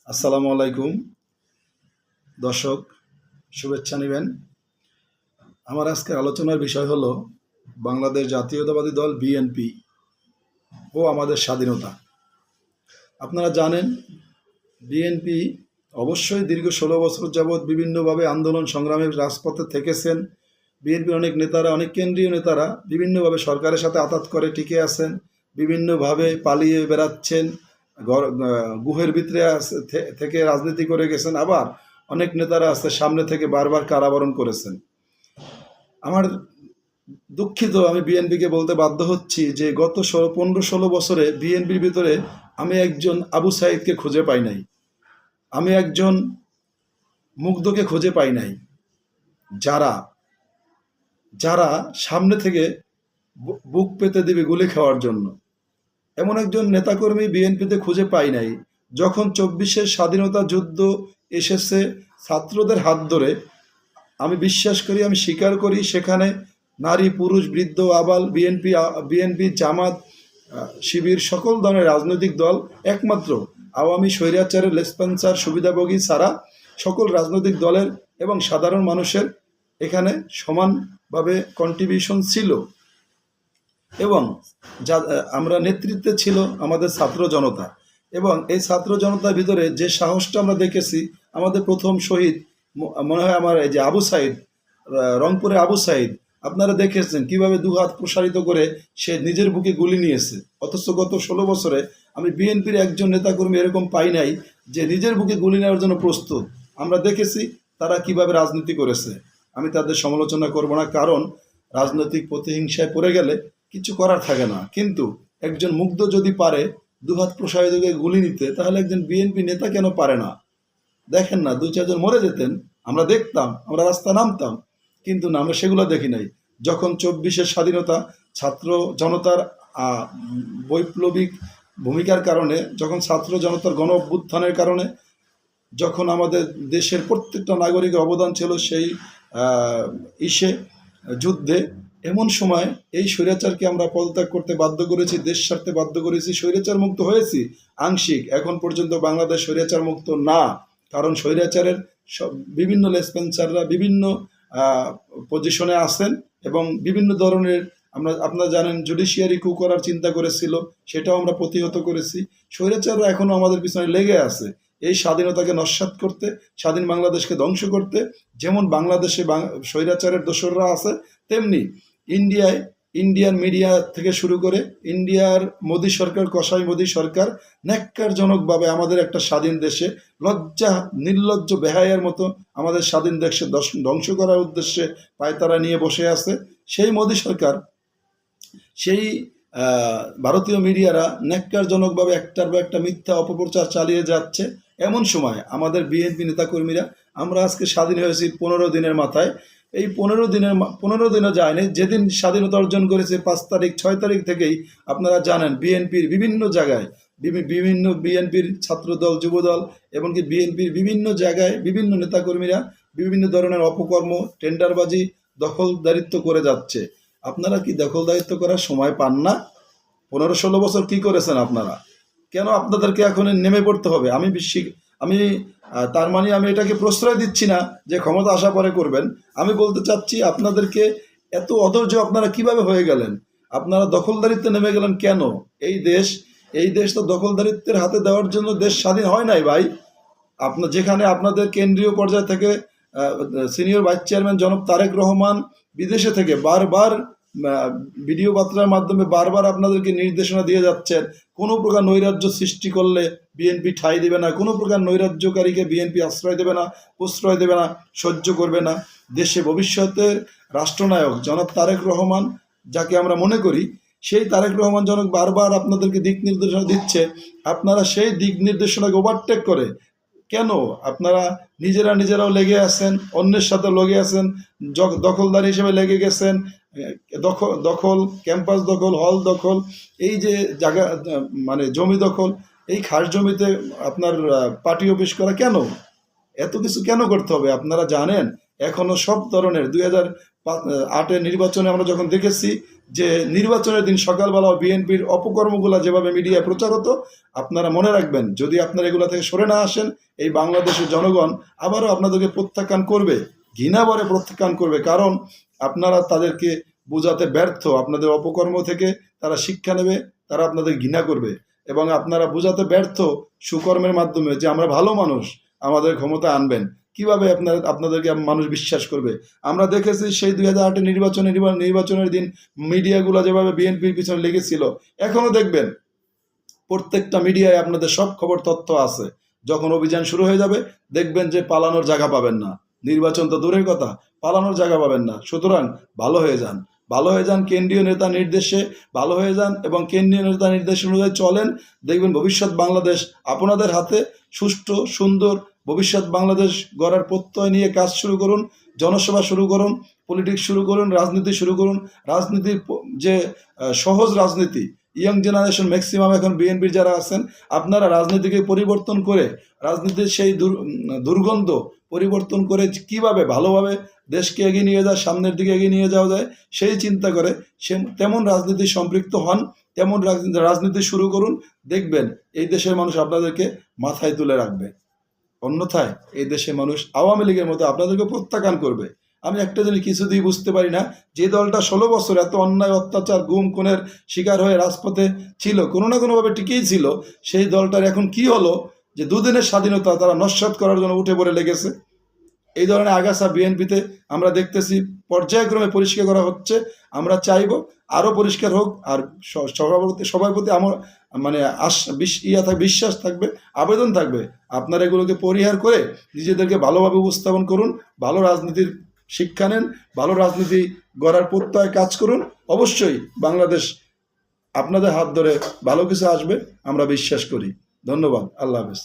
আসসালামু আলাইকুম দর্শক, শুভেচ্ছা নেবেন। আমার আজকের আলোচনার বিষয় হলো বাংলাদেশ জাতীয়তাবাদী দল বিএনপি ও আমাদের স্বাধীনতা। আপনারা জানেন, বিএনপি অবশ্যই দীর্ঘ 16 বছর যাবৎ বিভিন্নভাবে আন্দোলন সংগ্রামের রাজপথে থেকেছেন। বিএনপির অনেক নেতারা, অনেক কেন্দ্রীয় নেতারা বিভিন্নভাবে সরকারের সাথে আঁতাত করে টিকে আছেন, বিভিন্নভাবে পালিয়ে বেড়াচ্ছেন, গুহের ভিতরে থেকে রাজনীতি করে গেছেন। আবার অনেক নেতারা আছে সামনে থেকে বারবার কারাবরণ করেছেন। আমার দুঃখিত, আমি বিএনপিকে বলতে বাধ্য হচ্ছি যে গত 15-16 বছরে বিএনপির ভিতরে আমি একজন আবু সাইদকে খুঁজে পাই নাই, আমি একজন মুগ্ধকে খুঁজে পাই নাই, যারা যারা সামনে থেকে বুক পেতে দিবে গুলি খাওয়ার জন্য। এমন একজন নেতাকর্মী বিএনপিতে খুঁজে পাই নাই। যখন 24-এর স্বাধীনতা যুদ্ধ এসেছে ছাত্রদের হাত ধরে, আমি বিশ্বাস করি, আমি স্বীকার করি, সেখানে নারী, পুরুষ, বৃদ্ধ, আবাল, বিএনপি, জামাত, শিবির, সকল ধরনের রাজনৈতিক দল, একমাত্র আওয়ামী স্বৈরাচারের লেসপেন্সার সুবিধাভোগী ছাড়া সকল রাজনৈতিক দলের এবং সাধারণ মানুষের এখানে সমানভাবে কন্ট্রিবিউশন ছিল। এবং যা আমরা নেতৃত্বে ছিল আমাদের ছাত্র জনতা। এবং এই ছাত্র জনতার ভিতরে যে সাহসটা আমরা দেখেছি, আমাদের প্রথম শহীদ মনে হয় আমার এই যে আবু সাইদ, রংপুরে আবু সাইদ, আপনারা দেখেছেন কিভাবে দুহাত প্রসারিত করে সে নিজের বুকে গুলি নিয়েছে। অথচ গত 16 বছরে আমি বিএনপির একজন নেতাকর্মী এরকম পাই নাই যে নিজের বুকে গুলি নেওয়ার জন্য প্রস্তুত। আমরা দেখেছি তারা কিভাবে রাজনীতি করেছে। আমি তাদের সমালোচনা করব না, কারণ রাজনৈতিক প্রতিহিংসায় পড়ে গেলে কিছু করার থাকে না। কিন্তু একজন মুগ্ধ যদি পারে দুহাত প্রসারিত করে গুলি নিতে, তাহলে একজন বিএনপি নেতা কেন পারে না? দেখেন না, 2-4 জন মরে যেতেন, আমরা দেখতাম, আমরা রাস্তা নামতাম, কিন্তু না, আমরা সেগুলো দেখি নাই। যখন 24-এর স্বাধীনতা ছাত্র জনতার বৈপ্লবিক ভূমিকার কারণে, যখন ছাত্র জনতার গণ অভ্যুত্থানের কারণে, যখন আমাদের দেশের প্রত্যেকটা নাগরিকের অবদান ছিল সেই যুদ্ধে, এমন সময় এই স্বৈরাচারকে আমরা পদত্যাগ করতে বাধ্য করেছি, দেশ ছাড়তে বাধ্য করেছি, স্বৈরাচার মুক্ত হয়েছি আংশিক। এখন পর্যন্ত বাংলাদেশ স্বৈরাচার মুক্ত না, কারণ স্বৈরাচারের বিভিন্ন লেসপেন্সাররা বিভিন্ন পজিশনে আছেন এবং বিভিন্ন ধরনের, আপনারা জানেন, জুডিশিয়ারি কু করার চিন্তা করেছিল, সেটাও আমরা প্রতিহত করেছি। স্বৈরাচাররা এখনও আমাদের পিছনে লেগে আছে এই স্বাধীনতাকে নস্যাৎ করতে, স্বাধীন বাংলাদেশকে ধ্বংস করতে। যেমন বাংলাদেশে স্বৈরাচারের দোসররা আছে, তেমনি ইন্ডিয়ান মিডিয়া থেকে শুরু করে ইন্ডিয়ার মোদী সরকার, কসাই মোদী সরকার ন্যাক্কারজনকভাবে আমাদের একটা স্বাধীন দেশে নির্লজ্জ বেহায়ার মতো আমাদের স্বাধীন দেশে ধ্বংস করার উদ্দেশ্যে পায়তারা নিয়ে বসে আছে। সেই মোদী সরকার, সেই ভারতীয় মিডিয়ারা ন্যাক্কারজনকভাবে একটার পর একটা মিথ্যা অপপ্রচার চালিয়ে যাচ্ছে। এমন সময় আমাদের বিএনপি নেতাকর্মীরা, আমরা আজকে স্বাধীন হয়েছি 15 দিনের মাথায়, এই 15 দিনও যায়নি। যেদিন স্বাধীনতা অর্জন করেছে 5 তারিখ 6 তারিখ থেকেই আপনারা জানেন বিএনপির বিভিন্ন জায়গায়, বিভিন্ন বিএনপির ছাত্রদল, যুবদল, এমনকি বিএনপির বিভিন্ন জায়গায় বিভিন্ন নেতাকর্মীরা বিভিন্ন ধরনের অপকর্ম, টেন্ডারবাজি, দখলদারিত্ব করে যাচ্ছে। আপনারা কি দখলদারিত্ব করার সময় পান না? 15-16 বছর কি করেছেন আপনারা? কেন আপনাদেরকে এখন নেমে পড়তে হবে? আমি তার মানে আমি এটাকে প্রশ্রয় দিচ্ছি না যে ক্ষমতা আসা পরে করবেন। আমি বলতে চাচ্ছি, আপনাদেরকে এত অধৈর্য আপনারা কিভাবে হয়ে গেলেন? আপনারা দখলদারিত্বে নেমে গেলেন কেন? এই দেশ তো দখলদারিত্বের হাতে দেওয়ার জন্য দেশ স্বাধীন হয় নাই ভাই। যেখানে আপনাদের কেন্দ্রীয় পর্যায় থেকে সিনিয়র ভাইস চেয়ারম্যান জনাব তারেক রহমান বিদেশে থেকে বারবার ভিডিও বার্তার মাধ্যমে বারবার আপনাদেরকে নির্দেশনা দিয়ে যাচ্ছেন, কোনো প্রকার নৈরাজ্য সৃষ্টি করলে বিএনপি ঠাঁই দেবে না, কোনো প্রকার নৈরাজ্যকারীকে বিএনপি আশ্রয় দেবে না, প্রশ্রয় দেবে না, সহ্য করবে না। দেশে ভবিষ্যতের রাষ্ট্রনায়ক জনাব তারেক রহমান, যাকে আমরা মনে করি, সেই তারেক রহমান জনক বারবার আপনাদেরকে দিক নির্দেশনা দিচ্ছে। আপনারা সেই দিক নির্দেশনাকে ওভারটেক করে কেন আপনারা নিজেরাও লেগে আছেন, অন্যের সাথে লেগে আছেন, দখলদার হিসেবে লেগে গেছেন। দখল, ক্যাম্পাস দখল, হল দখল, এই যে জায়গা মানে জমি দখল, এই খাস জমিতে আপনার পার্টি অফিস করা, কেন এত কিছু কেন করতে হবে? আপনারা জানেন এখনও সব ধরনের 2008-এর নির্বাচনে আমরা যখন দেখেছি যে নির্বাচনের দিন সকালবেলা বিএনপির অপকর্মগুলো যেভাবে মিডিয়ায় প্রচার হতো, আপনারা মনে রাখবেন যদি আপনারা এগুলো থেকে সরে না আসেন, এই বাংলাদেশের জনগণ আবারও আপনাদেরকে প্রত্যাখ্যান করবে, ঘৃণাভরে প্রত্যাখ্যান করবে। কারণ আপনারা তাদেরকে বোঝাতে ব্যর্থ, আপনাদের অপকর্ম থেকে তারা শিক্ষা নেবে, তারা আপনাদের ঘৃণা করবে। এবং আপনারা বোঝাতে ব্যর্থ সুকর্মের মাধ্যমে যে আমরা ভালো মানুষ, আমাদের ক্ষমতা আনবেন, কিভাবে আপনাদেরকে মানুষ বিশ্বাস করবে? আমরা দেখেছি সেই 2008-এর নির্বাচনের দিন মিডিয়াগুলো যেভাবে বিএনপির পিছনে লেগেছিল, এখনো দেখবেন প্রত্যেকটা মিডিয়ায় আপনাদের সব খবর তথ্য আছে। যখন অভিযান শুরু হয়ে যাবে দেখবেন যে পালানোর জায়গা পাবেন না, নির্বাচন তো দূরের কথা, পালানোর জায়গা পাবেন না। সুতরাং ভালো হয়ে যান, ভালো হয়ে যান, কেন্দ্রীয় নেতা নির্দেশে ভালো হয়ে যান এবং কেন্দ্রীয় নেতা নির্দেশ অনুযায়ী চলেন। দেখবেন ভবিষ্যৎ বাংলাদেশ আপনাদের হাতে। সুষ্ঠু সুন্দর ভবিষ্যৎ বাংলাদেশ গড়ার প্রত্যয় নিয়ে কাজ শুরু করুন, জনসেবা শুরু করুন, পলিটিক্স শুরু করুন, রাজনীতি শুরু করুন। রাজনীতির যে সহজ রাজনীতি, ইয়ং জেনারেশন ম্যাক্সিমাম এখন বিএনপির যারা আছেন, আপনারা রাজনীতিকে পরিবর্তন করে, রাজনীতির সেই দুর্গন্ধ পরিবর্তন করে কিভাবে ভালোভাবে দেশকে এগিয়ে নিয়ে যায়, সামনের দিকে এগিয়ে নিয়ে যাওয়া যায় সেই চিন্তা করে তেমন রাজনীতি সম্পৃক্ত হন, তেমন রাজনীতি শুরু করুন। দেখবেন এই দেশের মানুষ আপনাদেরকে মাথায় তুলে রাখবে। অন্যথায় এই দেশের মানুষ আওয়ামী লীগের মতো আপনাদেরকে প্রত্যাখ্যান করবে। আমি একটা জিনিস কিছুতেই বুঝতে পারি না, যে দলটা 16 বছর এত অন্যায় অত্যাচার গুম খুনের শিকার হয়ে রাজপথে ছিল, কোনো না কোনোভাবে টিকেই ছিল, সেই দলটার এখন কি হলো যে দুদিনের স্বাধীনতা তারা নস্যাৎ করার জন্য উঠে পড়ে লেগেছে? এই ধরনের আগাছা বিএনপিতে আমরা দেখতেছি, পর্যায়ক্রমে পরিষ্কার করা হচ্ছে। আমরা চাইব আরও পরিষ্কার হোক। আর সবার প্রতি আমার মানে বিশ্বাস থাকবে, আবেদন থাকবে, আপনারা এগুলোকে পরিহার করে নিজেদেরকে ভালোভাবে উপস্থাপন করুন, ভালো রাজনীতির শিক্ষা নেন, ভালো রাজনীতি গড়ার প্রত্যয় কাজ করুন। অবশ্যই বাংলাদেশ আপনাদের হাত ধরে ভালো কিছু আসবে আমরা বিশ্বাস করি। ধন্যবাদ। আল্লাহ হাফেজ।